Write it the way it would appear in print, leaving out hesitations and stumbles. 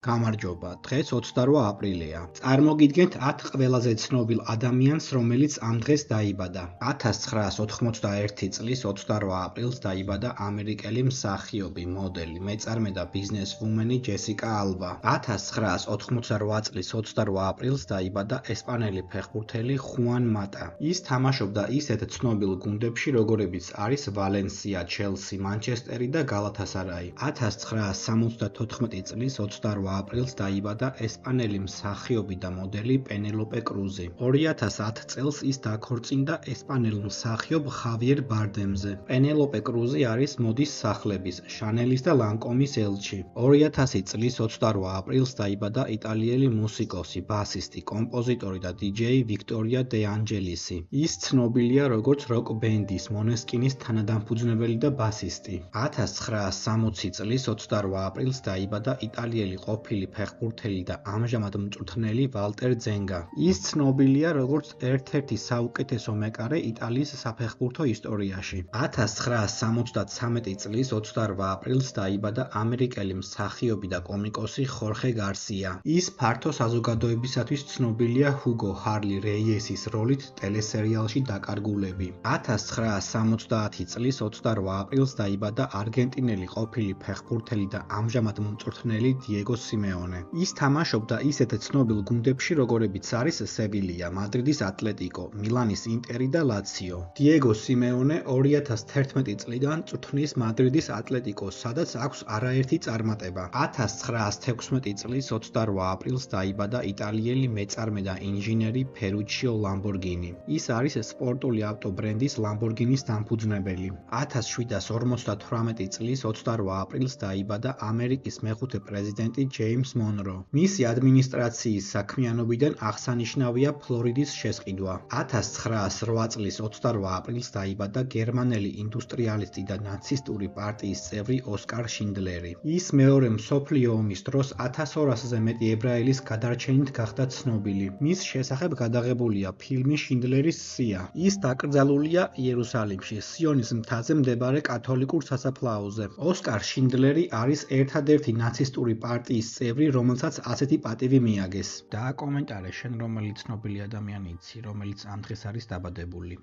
გამარჯობა, დღეს 28 აპრილია. წარმოგიდგენთ 10 ყველაზე ცნობილ ადამიანს, რომელიც ამ დღეს დაიბადა. 1981 წლის 28 აპრილს დაიბადა ამერიკელი მსახიობი, მოდელი, მეწარმე და ბიზნესვუმენი ჯესიკა ალბა. 1988 წლის 28 აპრილს დაიბადა ესპანელი ფეხბურთელი ხუან მატა. ის თამაშობდა ისეთ ცნობილ გუნდებში, როგორებიც არის ვალენსია, ჩელსი, მანჩესტერი და გალათასარაი. 1974 წლის 28 აპრილს დაიბადა ესპანელი მსახიობი და მოდელი პენელოპე კრუზი. 2010 წელს ის დაქორწინდა ესპანელ მსახიობ ხავიერ ბარდემზე. პენელოპე კრუზი არის მოდის სახლების, შანელის და ლანკომის ელჩი. 2000 წლის 28 აპრილს დაიბადა იტალიელი მუსიკოსი, ბასისტი, კომპოზიტორი და დიჯეი ვიქტორია დე ანჯელისი. ის ცნობილია როგორც როკ ბენდის მონესკინის თანადამფუძნებელი და ბასისტი. 1960 წლის 28 აპრილს დაიბადა იტალიელი ყოფილი ფეხბურთელი და ამჟამად მწვრთნელი ვალტერ ძენგა. ის ცნობილია როგორც ერთ-ერთი საუკეთესო მეკარე იტალიის საფეხბურთო ისტორიაში. 1973 წლის 28 აპრილს დაიბადა ამერიკელი მსახიობი და კომიკოსი ხორხე გარსია. ის ფართო საზოგადოებისათვის ცნობილია ჰუგო ჰარლი რეიესის როლით ტელესერიალში დაკარგულები. 1970 წლის 28 აპრილს დაიბადა არგენტინელი ყოფილი ფეხბურთელი და ამჟამად მწვრთნელი დიეგო სიმეონე. ის თამაშობდა ისეთ ცნობილ გუნდებში, როგორებიც არის სევილია, მადრიდის ატლეტიკო, მილანის ინტერი და ლაციო. დიეგო სიმეონე 2011 წლიდან წვრთნის მადრიდის ატლეტიკოს, სადაც აქვს არაერთი წარმატება. 1916 წლის 28 აპრილს დაიბადა იტალიელი მეწარმე და ინჟინერი ფერუჩიო ლამბორგინი. ის არის სპორტული ავტობრენდის ლამბორგინის დამფუძნებელი. 1758 წლის 28 აპრილს დაიბადა ამერიკის მეხუთე პრეზიდენტი ჯეიმს მონრო. მისი ადმინისტრაციის საქმიანობიდან აღსანიშნავია ფლორიდის შესყიდვა. 1908 წლის 28 აპრილს დაიბადა გერმანელი ინდუსტრიალისტი და ნაცისტური პარტიის წევრი ოსკარ შინდლერი. ის მეორე მსოფლიო ომის დროს 1200-ზე მეტი ებრაელის გადარჩენით გახდა ცნობილი. მის შესახებ გადაღებულია ფილმი შინდლერის სია. ის დაკრძალულია იერუსალიმში, სიონის მთაზე მდებარე კათოლიკურ სასაფლაოზე. ოსკარ შინდლერი არის ერთადერთი ნაცისტური პარტიის წევრი, რომელსაც ასეთი პატივი მიაგეს. დააკომენტარე შენ რომელი ცნობილი ადამიანი იცი, რომელიც ამ დღეს არის დაბადებული.